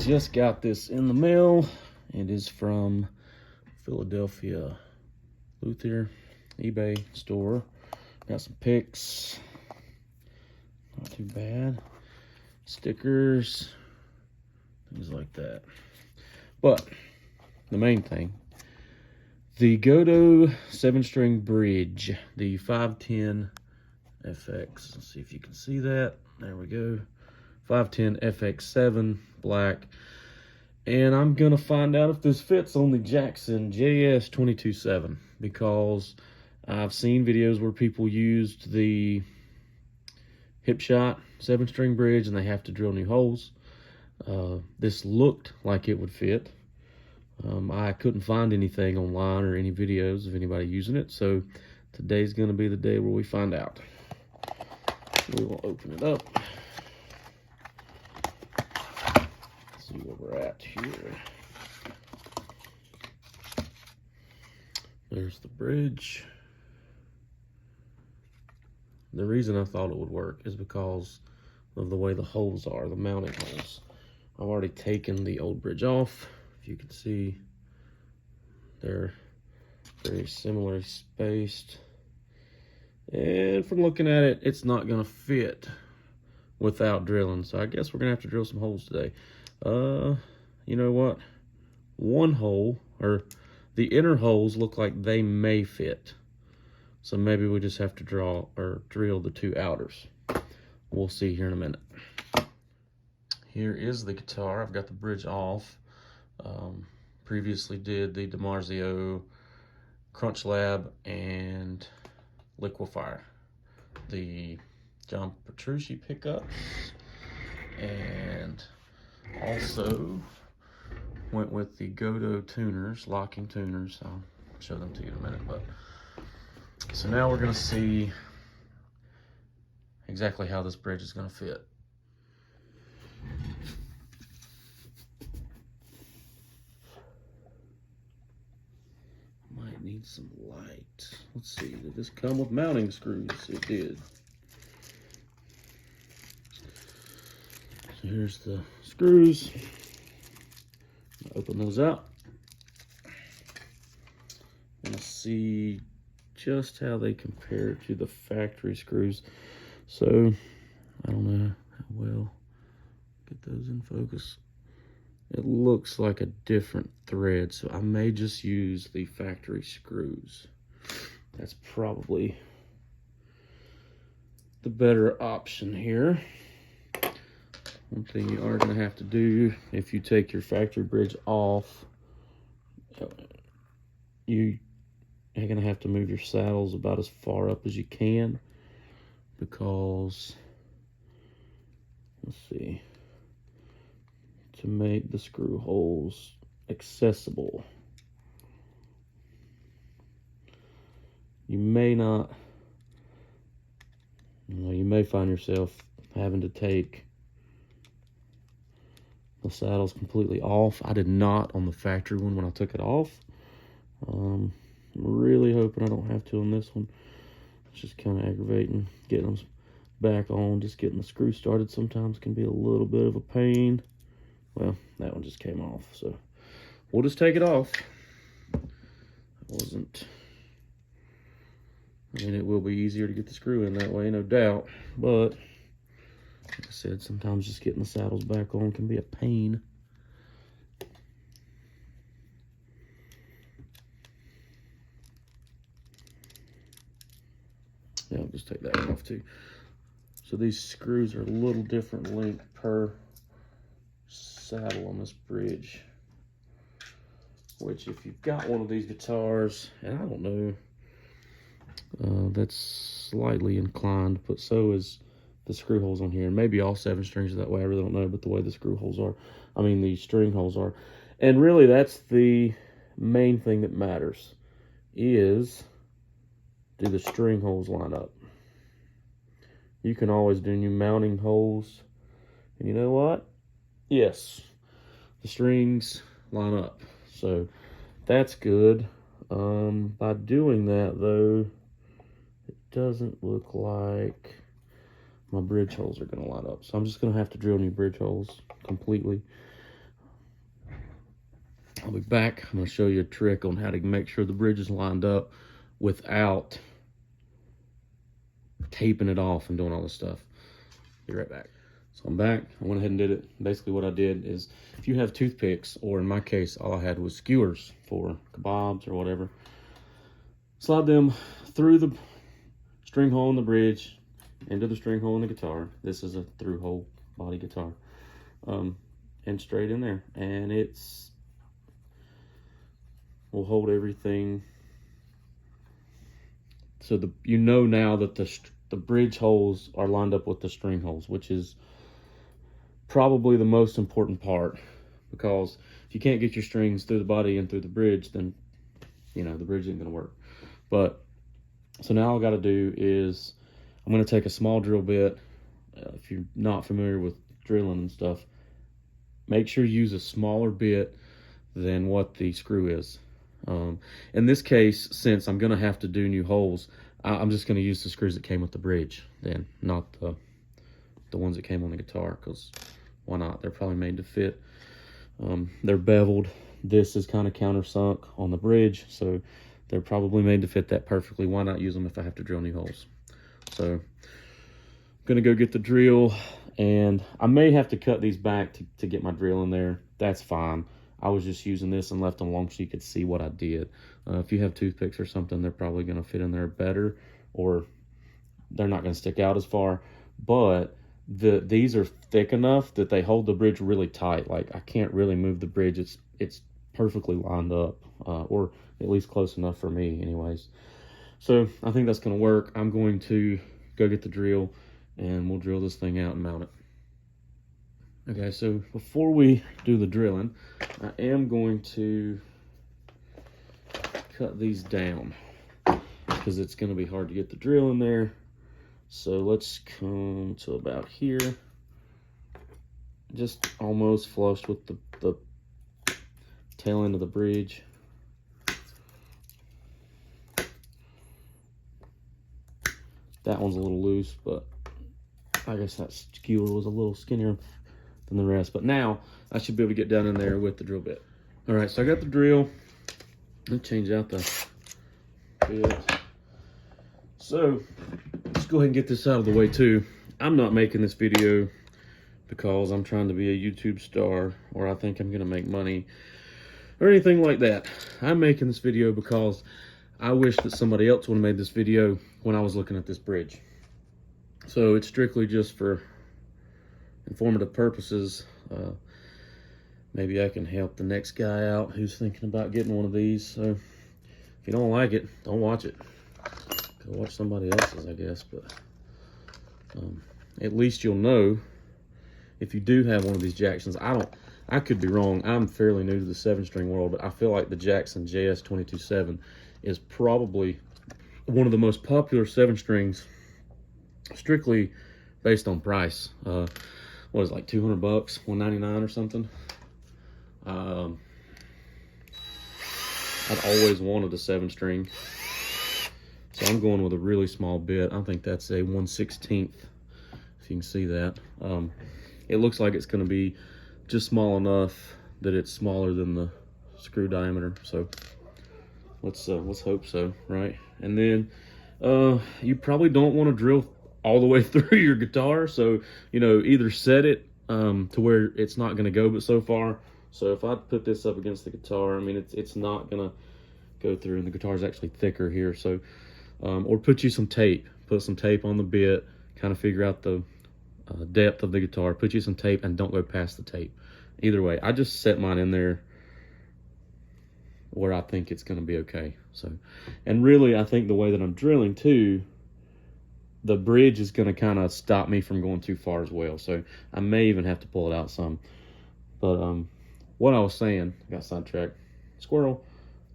just got this in the mail. It is from Philadelphia Luther eBay store. Got some pics, not too bad. Stickers, things like that. But the main thing, the Gotoh 7-string bridge, the 510FX. Let's see if you can see that. There we go. 510FX-7 black. And I'm gonna find out if this fits on the Jackson JS22-7, because I've seen videos where people used the hip shot 7-string bridge and they have to drill new holes. This looked like it would fit. I couldn't find anything online or any videos of anybody using it, so today's gonna be the day where we find out. We will open it up. See where we're at here. There's the bridge. The reason I thought it would work is because of the way the holes are, the mounting holes. I've already taken the old bridge off. If you can see, they're very similarly spaced. And from looking at it, it's not gonna fit without drilling. So I guess we're gonna have to drill some holes today. You know what? One hole, or the inner holes, look like they may fit. So maybe we just have to draw or drill the two outers. We'll see here in a minute. Here is the guitar. I've got the bridge off. Previously did the Dimarzio, Crunch Lab, and Liquifire. The John Petrucci pickups, and also went with the Gotoh tuners, locking tuners. I'll show them to you in a minute. But so now we're gonna see exactly how this bridge is gonna fit. Might need some light. Let's see, did this come with mounting screws? It did. So here's the screws. Open those up and see just how they compare to the factory screws. So I don't know how well get those in focus. It looks like a different thread, so I may just use the factory screws. That's probably the better option here. One thing you are going to have to do if you take your factory bridge off, you are going to have to move your saddles about as far up as you can, because, let's see, to make the screw holes accessible, you may not, you may find yourself having to take the saddles completely off. I did not on the factory one when I took it off. I'm really hoping I don't have to on this one. It's just kind of aggravating getting them back on. Just getting the screw started sometimes can be a little bit of a pain. Well, that one just came off, so we'll just take it off. I mean, it will be easier to get the screw in that way, no doubt, but like I said, sometimes just getting the saddles back on can be a pain. Yeah, I'll just take that one off too. So these screws are a little different length per saddle on this bridge, which if you've got one of these guitars, and I don't know, that's slightly inclined, but so is the screw holes on here, and maybe all 7 strings are that way. I really don't know, but the way the screw holes are, I mean the string holes are, and really that's the main thing that matters, is do the string holes line up. You can always do new mounting holes, and you know what? Yes, the strings line up, so that's good. By doing that though, it doesn't look like my bridge holes are going to line up, so I'm just going to have to drill new bridge holes completely. I'll be back. I'm going to show you a trick on how to make sure the bridge is lined up without taping it off and doing all this stuff. Be right back. So I'm back. I went ahead and did it. Basically what I did is, if you have toothpicks, or in my case, all I had was skewers for kebabs or whatever, slide them through the string hole in the bridge, into the string hole in the guitar. This is a through hole body guitar. And straight in there. And will hold everything. So you know now that the bridge holes are lined up with the string holes, which is probably the most important part, because if you can't get your strings through the body and through the bridge, then the bridge isn't going to work. But so now all I got to do is, I'm going to take a small drill bit. If you're not familiar with drilling and stuff, make sure you use a smaller bit than what the screw is. In this case, since I'm going to have to do new holes, I'm just going to use the screws that came with the bridge then, not the ones that came on the guitar, because why not? They're probably made to fit. They're beveled. This is kind of countersunk on the bridge, so they're probably made to fit that perfectly. Why not use them if I have to drill new holes? So I'm going to go get the drill, and I may have to cut these back to get my drill in there. That's fine. I was just using this and left them long so you could see what I did. If you have toothpicks or something, they're probably going to fit in there better, or they're not going to stick out as far. But these are thick enough that they hold the bridge really tight. Like, I can't really move the bridge. It's perfectly lined up, or at least close enough for me anyways. So I think that's going to work. I'm going to go get the drill, and we'll drill this thing out and mount it. Okay, so before we do the drilling, I am going to cut these down, because it's going to be hard to get the drill in there. So let's come to about here, just almost flush with the tail end of the bridge. That one's a little loose, but I guess that skewer was a little skinnier than the rest. But now I should be able to get down in there with the drill bit. All right, so I got the drill. Let's change out the bit. So let's go ahead and get this out of the way too. I'm not making this video because I'm trying to be a YouTube star, or I think I'm gonna make money, or anything like that. I'm making this video because I wish that somebody else would have made this video when I was looking at this bridge. So it's strictly just for informative purposes. Maybe I can help the next guy out who's thinking about getting one of these. So if you don't like it, don't watch it. Go watch somebody else's, I guess. But at least you'll know if you do have one of these Jacksons. I could be wrong. I'm fairly new to the 7-string world, but I feel like the Jackson JS22-7 is probably one of the most popular 7-strings, strictly based on price. What is it, like $200, $199 or something? I've always wanted a 7-string, so I'm going with a really small bit. I think that's a 1/16, if you can see that. It looks like it's going to be just small enough that it's smaller than the screw diameter. So let's hope so, right? And then you probably don't want to drill all the way through your guitar, so either set it to where it's not going to go but so far. So if I put this up against the guitar, I mean it's not going to go through, and the guitar is actually thicker here. So or put some tape on the bit, kind of figure out the depth of the guitar, put you some tape, and don't go past the tape. Either way, I just set mine in there where I think it's going to be okay. So, and really I think the way that I'm drilling too, the bridge is going to kind of stop me from going too far as well. So I may even have to pull it out some. But what I was saying, I got sidetracked. Squirrel.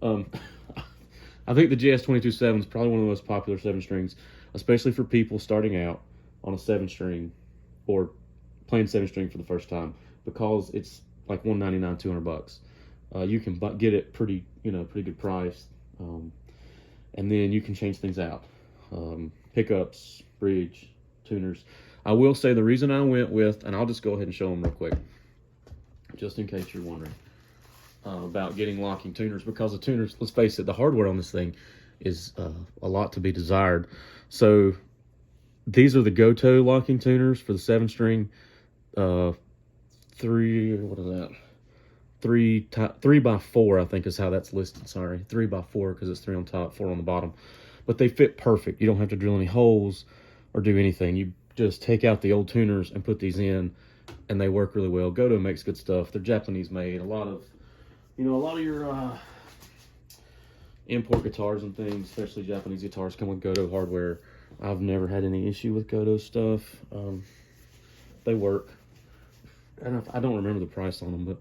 I think the JS22-7 is probably one of the most popular 7-strings, especially for people starting out on a 7-string or playing 7-string for the first time, because it's like $199, $200. You can get it pretty good price, and then you can change things out. Pickups, bridge, tuners. I will say the reason I went with, and I'll just go ahead and show them real quick, just in case you're wondering. about getting locking tuners, because the tuners, let's face it, the hardware on this thing is a lot to be desired. So these are the Gotoh locking tuners for the 7-string. What is that? 3x4, I think is how that's listed. Sorry, 3x4 because it's 3 on top, 4 on the bottom. But they fit perfect. You don't have to drill any holes or do anything. You just take out the old tuners and put these in, and they work really well. Gotoh makes good stuff. They're Japanese made. A lot of your import guitars and things, especially Japanese guitars, come with Gotoh hardware. I've never had any issue with Gotoh stuff. They work. And I don't remember the price on them, but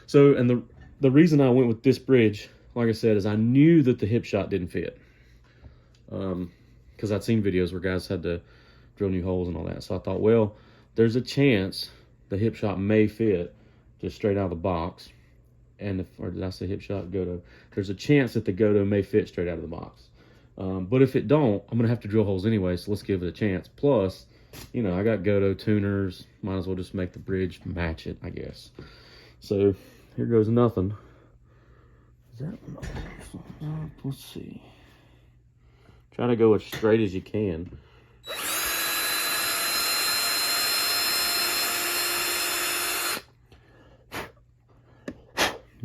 so, and the reason I went with this bridge, like I said, is I knew that the hip shot didn't fit. Because I'd seen videos where guys had to drill new holes and all that. So I thought, well, there's a chance the hip shot may fit just straight out of the box. And or did I say hip shot? Gotoh. There's a chance that the Gotoh may fit straight out of the box. But if it don't, I'm gonna have to drill holes anyway, so let's give it a chance. Plus, you know, I got Gotoh tuners, might as well just make the bridge match it, I guess. So here goes nothing. Is that, let's see. Try to go as straight as you can.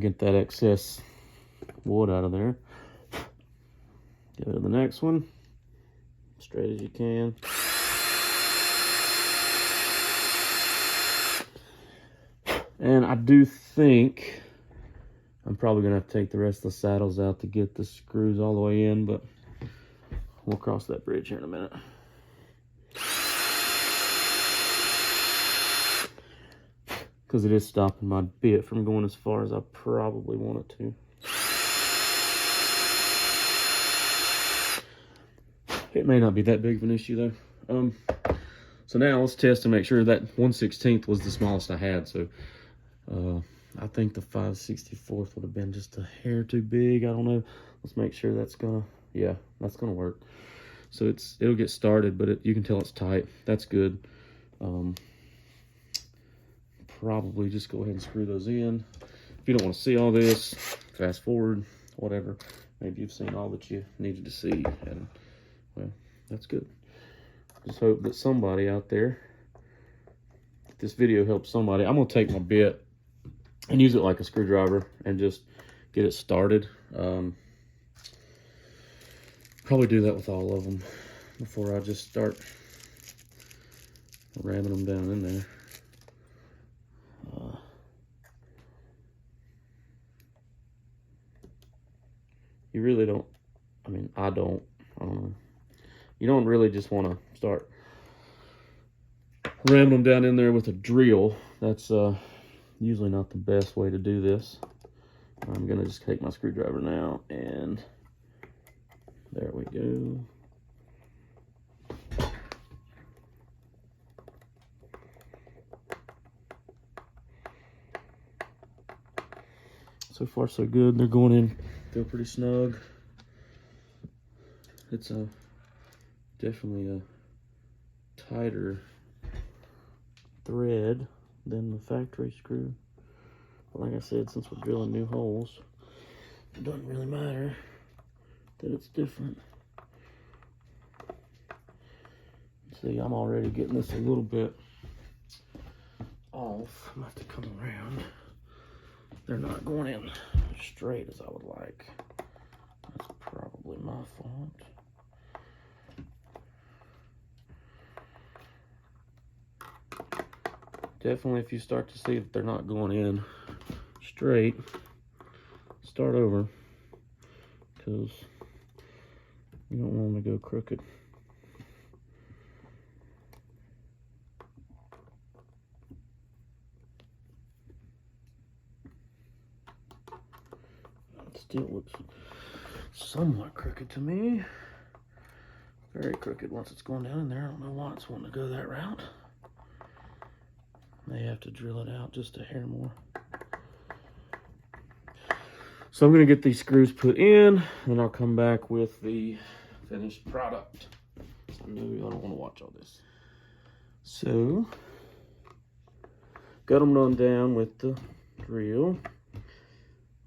Get that excess wood out of there. Go to the next one, straight as you can. And I do think I'm probably gonna have to take the rest of the saddles out to get the screws all the way in, but we'll cross that bridge here in a minute. Because it is stopping my bit from going as far as I probably want it to. It may not be that big of an issue though. So now let's test to make sure that 1/16 was the smallest I had. So I think the 5/64 would have been just a hair too big. I don't know. Let's make sure that's gonna, yeah, that's gonna work. So it'll get started, but you can tell it's tight. That's good. Probably just go ahead and screw those in. If you don't want to see all this, fast forward, whatever. Maybe you've seen all that you needed to see, and well, that's good. Just hope that somebody out there, if this video helps somebody. I'm gonna take my bit and use it like a screwdriver and just get it started. Probably do that with all of them before I just start ramming them down in there. You really don't, I mean, I don't know. You don't really just want to start ramming them down in there with a drill. That's usually not the best way to do this. I'm gonna just take my screwdriver now, and there we go. So far so good. They're going in, feel pretty snug. It's definitely a tighter thread than the factory screw. But like I said, since we're drilling new holes, it doesn't really matter that it's different. See, I'm already getting this a little bit off. I'm gonna have to come around. They're not going in straight as I would like. That's probably my fault. Definitely, if you start to see that they're not going in straight, start over, because you don't want them to go crooked. It still looks somewhat crooked to me. Very crooked once it's going down in there. I don't know why it's wanting to go that route. May have to drill it out just a hair more. So I'm gonna get these screws put in, and I'll come back with the finished product. I know I don't want to watch all this. So, got them run down with the drill.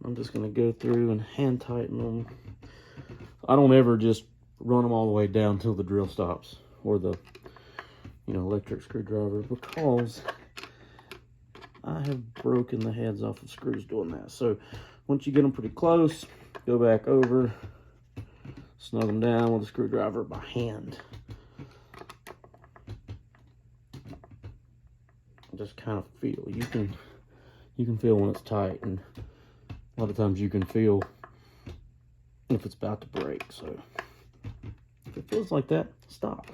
I'm just gonna go through and hand tighten them. I don't ever just run them all the way down till the drill stops, or the, you know, electric screwdriver, because I have broken the heads off of screws doing that. So once you get them pretty close, go back over, snug them down with a screwdriver by hand. Just kind of feel. You can feel when it's tight, and a lot of times you can feel if it's about to break. So if it feels like that, stop.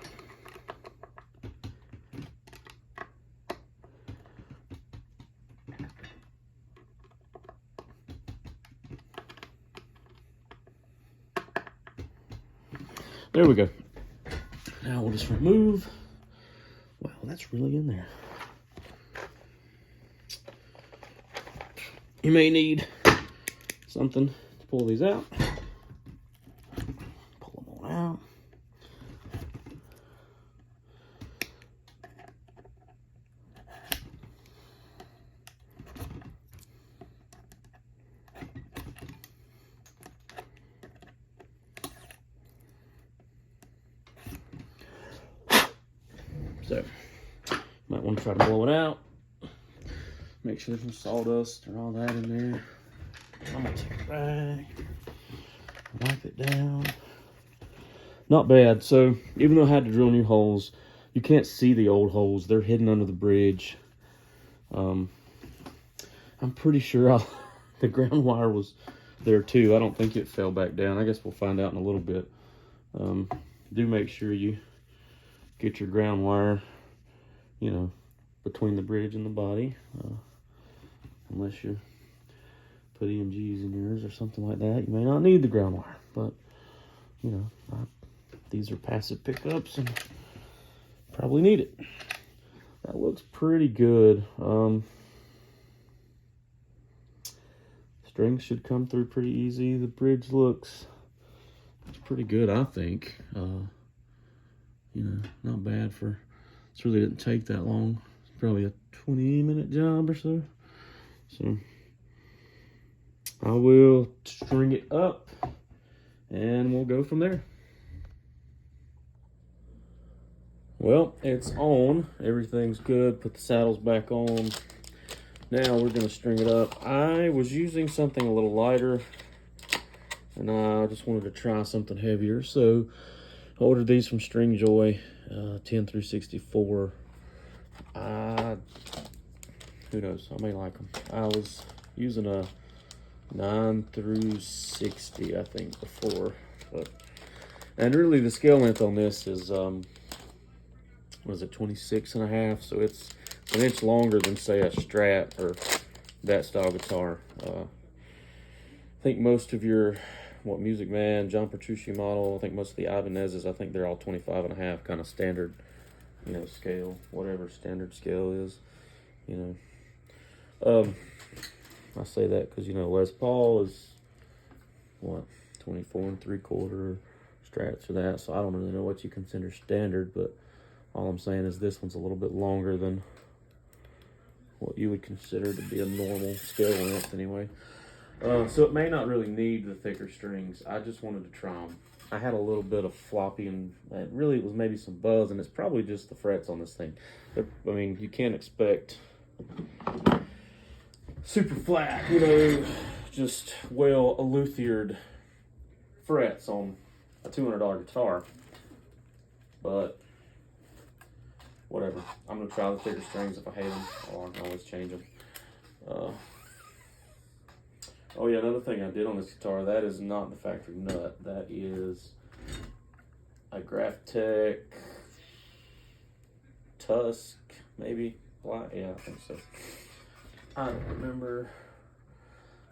There we go. Now we'll just remove. Wow, that's really in there. You may need something to pull these out. Pull them all out. So, might want to try to blow it out. Make sure there's no sawdust or all that in there. I'm gonna take it back, wipe it down. Not bad. So, even though I had to drill new holes, you can't see the old holes. They're hidden under the bridge. I'm pretty sure the ground wire was there too. I don't think it fell back down. I guess we'll find out in a little bit. Do make sure you get your ground wire, you know, between the bridge and the body, unless you put EMGs in yours or something like that. You may not need the ground wire, but you know, these are passive pickups and probably need it. That looks pretty good. Strings should come through pretty easy. The bridge looks pretty good, I think. You know, not bad for, this really didn't take that long. It's probably a 20-minute job or so. So I will string it up and we'll go from there. Well, it's on. Everything's good. Put the saddles back on. Now we're gonna string it up. I was using something a little lighter and I just wanted to try something heavier. So I ordered these from String Joy, 10 through 64. Who knows? I may like them. I was using a 9 through 60, I think, before. And really, the scale length on this is, what is it, 26 and a half? So it's an inch longer than, say, a Strat or that style guitar. I think most of your Music Man, John Petrucci model, I think most of the Ibanez's, I think they're all 25 and a half, kind of standard, you know, scale, whatever standard scale is, you know. I say that because, you know, Les Paul is, what, 24 and 3/4 Strats or that, so I don't really know what you consider standard, but all I'm saying is this one's a little bit longer than what you would consider to be a normal scale length anyway. So it may not really need the thicker strings. I just wanted to try them. I had a little bit of floppy, and it was maybe some buzz, and it's probably just the frets on this thing. I mean, you can't expect super flat, you know, just well luthiered frets on a $200 guitar. But whatever. I'm gonna try the thicker strings. If I hate them, I can always change them. Oh yeah, another thing I did on this guitar, that is not the factory nut. That is a Graphtec Tusk, maybe? Black? Yeah, I think so. I don't remember.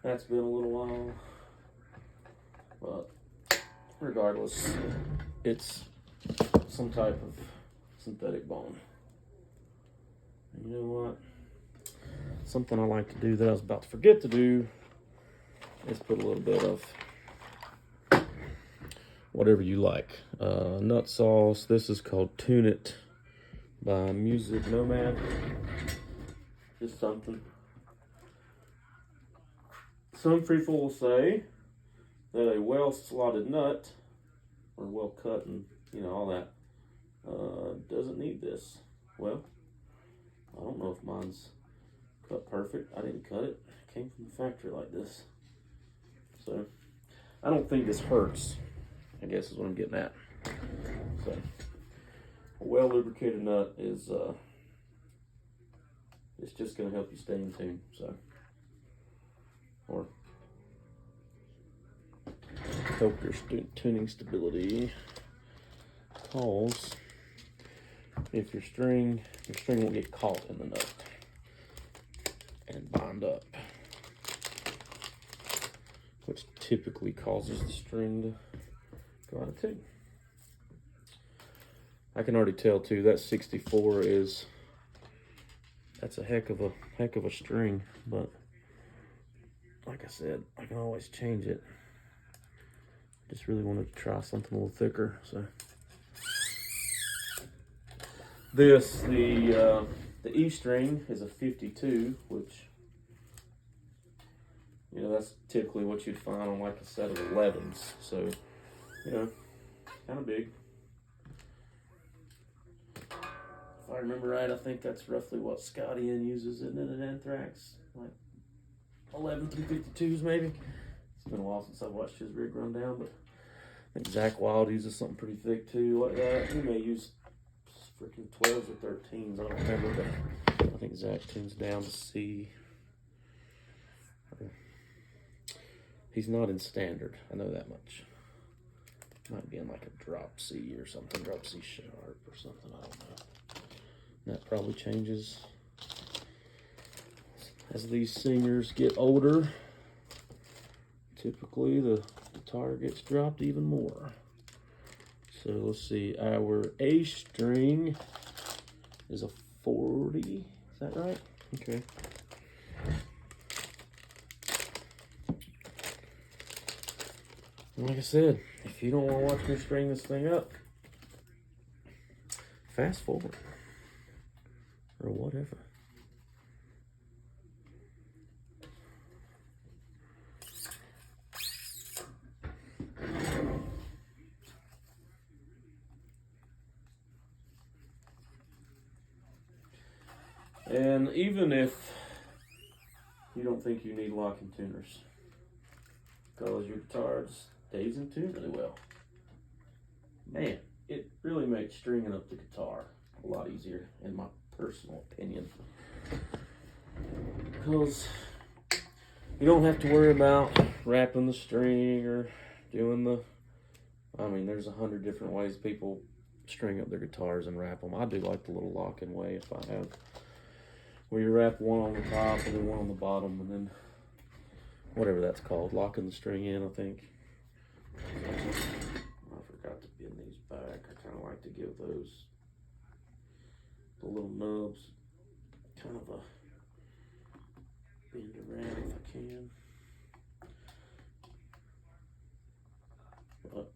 That's been a little while. But regardless, it's some type of synthetic bone. And you know what? Something I like to do that I was about to forget to do is put a little bit of whatever you like. Nut sauce. This is called Tune It by Music Nomad. Just something some people will say that a well-slotted nut, or well cut and, you know, all that, doesn't need this. Well, I don't know if mine's cut perfect. I didn't cut it. It came from the factory like this. So, I don't think this hurts, I guess is what I'm getting at. So, a well-lubricated nut is, it's just going to help you stay in tune, so. Or help your tuning stability, because if your string won't get caught in the nut and bind up, which typically causes the string to go out of tune. I can already tell too that 64 that's a heck of a string, but like I said, I can always change it. Just really wanted to try something a little thicker, so. The E string is a 52, which, you know, that's typically what you'd find on like a set of 11s. So, you know, kind of big. If I remember right, I think that's roughly what Scotty N uses, isn't it, in Anthrax? Like 11 through 52s maybe. It's been a while since I watched his rig run down, but I think Zach Wild uses something pretty thick too, like that. He may use freaking 12s or 13s, I don't remember, but I think Zach tunes down to C. He's not in standard, I know that much. Might be in like a drop C or something, drop C sharp or something, I don't know. That probably changes as these singers get older. Typically the guitar gets dropped even more. So let's see, our A string is a 40, is that right? Okay. And like I said, if you don't want to watch me string this thing up, fast forward or whatever. And even if you don't think you need locking tuners, because your guitar stays in tune really well, man, it really makes stringing up the guitar a lot easier, in my personal opinion. Because you don't have to worry about wrapping the string or doing the, I mean, there's 100 different ways people string up their guitars and wrap them. I do like the little lock-in way if I have, where you wrap one on the top and then one on the bottom, and then whatever that's called, locking the string in, I think. I forgot to pin these back. I kind of like to give those, the little nubs, kind of a bend around if I can. But,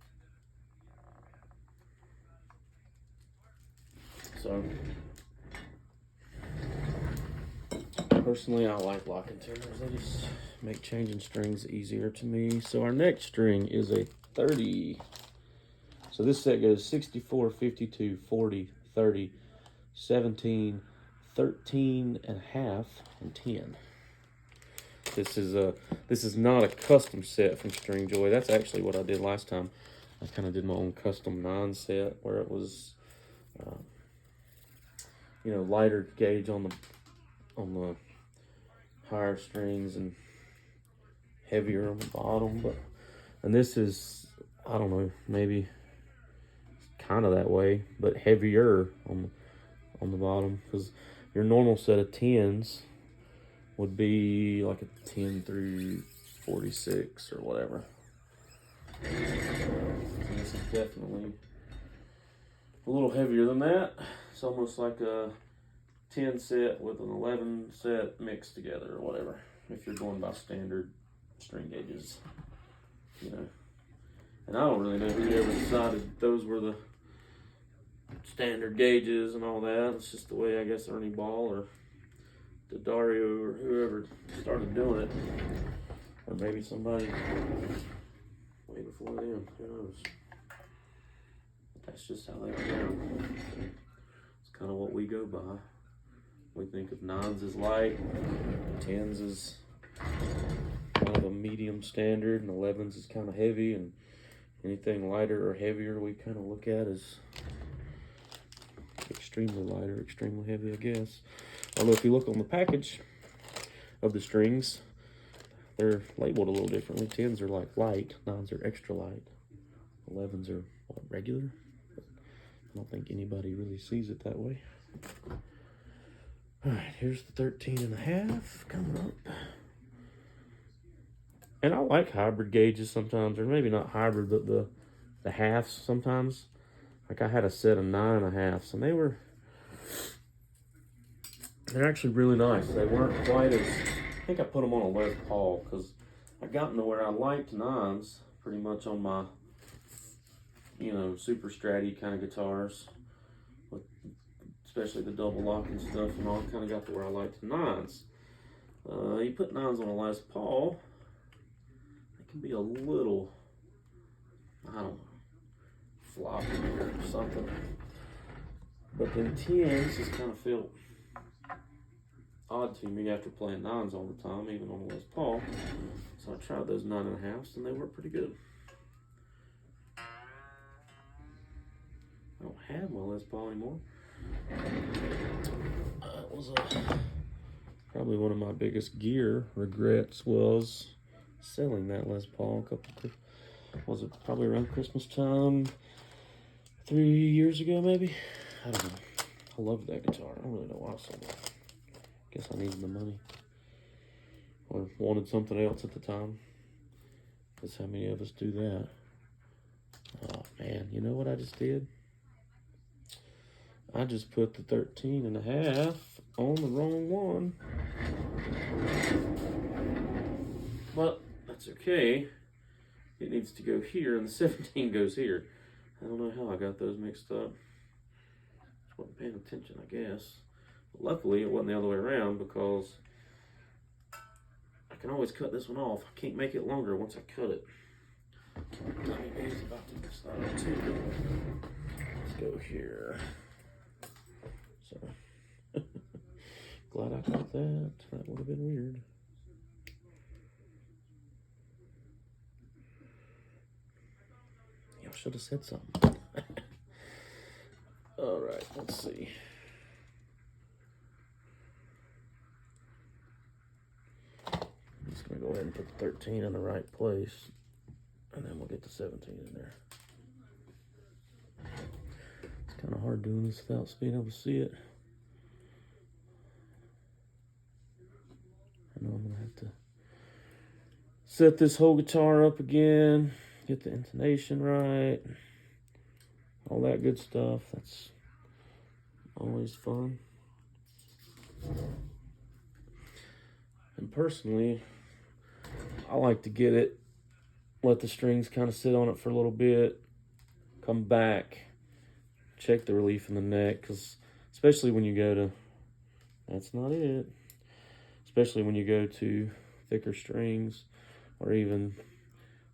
so, personally, I like locking tuners. They just make changing strings easier to me. So our next string is a 30. So this set goes 64, 52, 40, 30, 17, 13 and a half, and 10. This is not a custom set from String Joy. That's actually what I did last time. I kind of did my own custom 9 set where it was, you know, lighter gauge on the higher strings and heavier on the bottom. But and this is, I don't know, maybe kind of that way, but heavier on the bottom, because your normal set of 10s would be like a 10 through 46 or whatever. And this is definitely a little heavier than that. It's almost like a 10 set with an 11 set mixed together or whatever, if you're going by standard string gauges, you know. And I don't really know who ever decided those were the standard gauges and all that. It's just the way, I guess, Ernie Ball or Dario or whoever started doing it. Or maybe somebody way before them, who knows. But that's just how they are now. It's kind of what we go by. We think of 9s as light, 10s as kind of a medium standard, and 11s is kind of heavy, and anything lighter or heavier we kind of look at as extremely light or extremely heavy, I guess. Although if you look on the package of the strings, they're labeled a little differently. 10s are like light, 9s are extra light, 11s are what, regular? I don't think anybody really sees it that way. All right, here's the 13.5 coming up. And I like hybrid gauges sometimes, or maybe not hybrid, but the halves sometimes. Like I had a set of 9.5s, and they're actually really nice. They weren't quite as, I think I put them on a Les Paul because I gotten to where I liked 9s pretty much on my, you know, super stratty kind of guitars, with especially the double lock and stuff and all. Kind of got to where I liked 9s. You put 9s on a Les Paul, it can be a little, I don't know, floppy or something. But then 10s just kind of felt odd to me after playing 9s all the time, even on a Les Paul. So I tried those 9.5s and they work pretty good. I don't have my Les Paul anymore. It was probably one of my biggest gear regrets was selling that Les Paul a couple, was it probably around Christmas time 3 years ago maybe? I don't know. I loved that guitar. I don't really know why I sold it. Guess I needed the money. Or wanted something else at the time. Guess how many of us do that? Oh man, you know what I just did? I just put the 13.5 on the wrong one. But that's okay. It needs to go here and the 17 goes here. I don't know how I got those mixed up. Just wasn't paying attention, I guess. But luckily it wasn't the other way around because I can always cut this one off. I can't make it longer once I cut it. Dummy baby's about to start too. Let's go here. So glad I got that. That would have been weird. Y'all should have said something. All right, let's see. I'm just gonna go ahead and put the 13 in the right place, and then we'll get the 17 in there. It's kind of hard doing this without being able to see it. I know I'm gonna have to set this whole guitar up again, get the intonation right, all that good stuff. That's always fun. And personally, I like to get it, let the strings kind of sit on it for a little bit, come back, check the relief in the neck, because especially when you go to, that's not it, especially when you go to thicker strings or even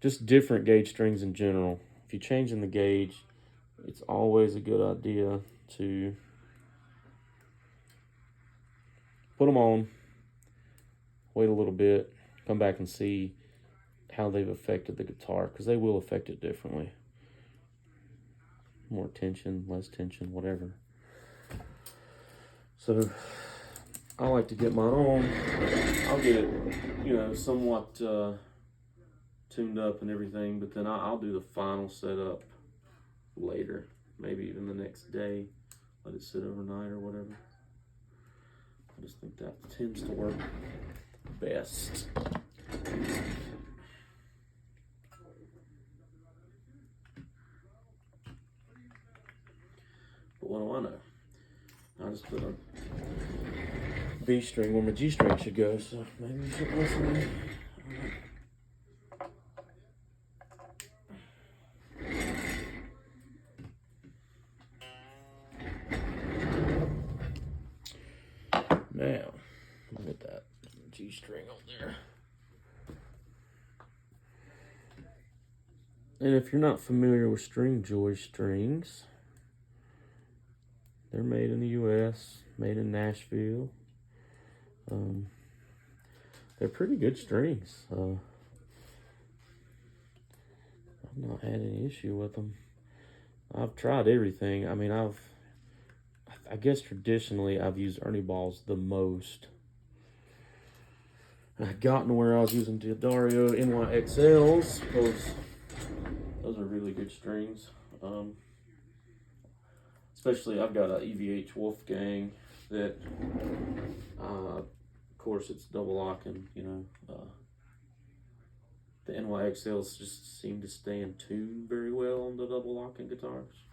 just different gauge strings in general. If you're changing the gauge, it's always a good idea to put them on, wait a little bit, come back and see how they've affected the guitar, because they will affect it differently. More tension, less tension, whatever. So I like to get mine on. I'll get it, you know, somewhat tuned up and everything, but then I'll do the final setup later, maybe even the next day, let it sit overnight or whatever. I just think that tends to work best. But what do I know? I just put a B string where my G string should go, so maybe you should listen to me. Now, look at that G string on there. And if you're not familiar with String Joy strings, they're made in the U.S., made in Nashville. They're pretty good strings. I've not had any issue with them. I've tried everything. I mean, I guess traditionally I've used Ernie balls the most. I've gotten to where I was using dimarzio NYXLs because those are really good strings. Especially I've got a EVH Wolfgang that, of course, it's double locking. You know, the NYXLs just seem to stay in tune very well on the double locking guitars.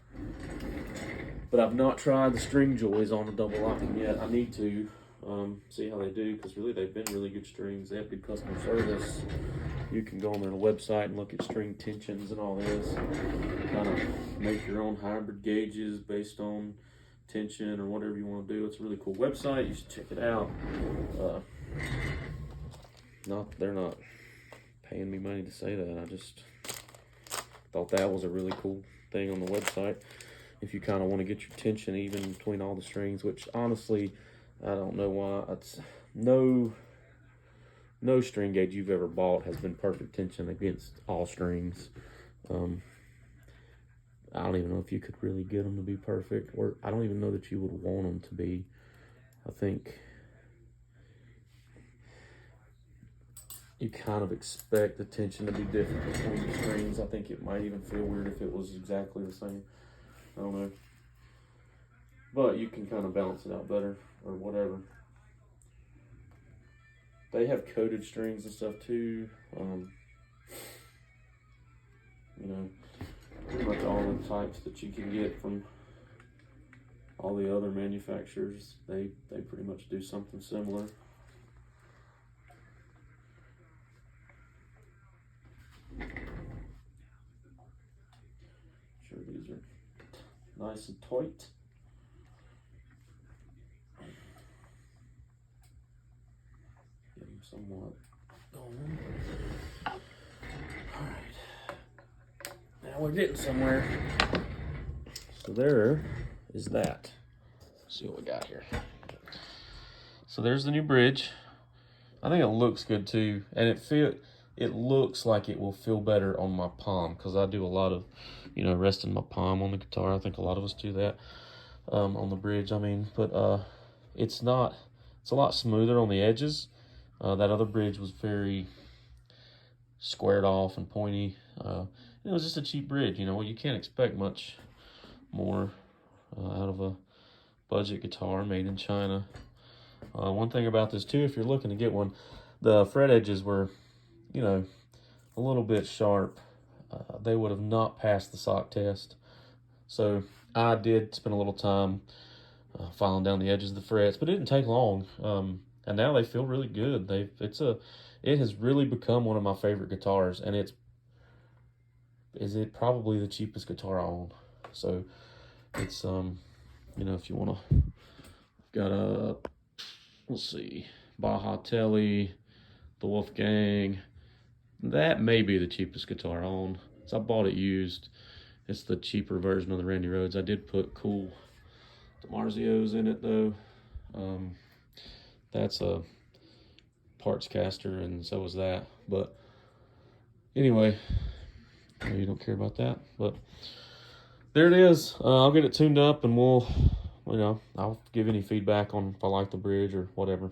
But I've not tried the String Joys on the double locking yet. I need to see how they do, because really they've been really good strings. They have good customer service. You can go on their website and look at string tensions and all this. Kind of make your own hybrid gauges based on tension or whatever you want to do. It's a really cool website. You should check it out. They're not paying me money to say that. I just thought that was a really cool thing on the website. If you kind of want to get your tension even between all the strings, which honestly, I don't know why. It's no string gauge you've ever bought has been perfect tension against all strings. I don't even know if you could really get them to be perfect, or I don't even know that you would want them to be. I think you kind of expect the tension to be different between the strings. I think it might even feel weird if it was exactly the same. I don't know. But you can kind of balance it out better or whatever. They have coated strings and stuff too. You know, pretty much all the types that you can get from all the other manufacturers, they pretty much do something similar. Sure, these are nice and tight. Get them somewhat going. Alright. Now we're getting somewhere. So there is that. Let's see what we got here. So there's the new bridge. I think it looks good too, and it looks like it will feel better on my palm, because I do a lot of, you know, resting my palm on the guitar. I think a lot of us do that on the bridge. I mean, but it's a lot smoother on the edges. That other bridge was very squared off and pointy. It was just a cheap bridge, you know. You can't expect much more out of a budget guitar made in China. One thing about this too, if you're looking to get one, the fret edges were, you know, a little bit sharp. They would have not passed the sock test. So I did spend a little time filing down the edges of the frets, but it didn't take long. And now they feel really good. It has really become one of my favorite guitars, and is it probably the cheapest guitar I own. So it's you know, if you want to, got a, let's see, Baja Telly, the Wolfgang. That may be the cheapest guitar I own. So I bought it used. It's the cheaper version of the Randy Rhoads. I did put cool dimarzios in it though. That's a parts caster, and so is that. But anyway, you don't care about that. But there it is. I'll get it tuned up, and I'll give any feedback on if I like the bridge or whatever.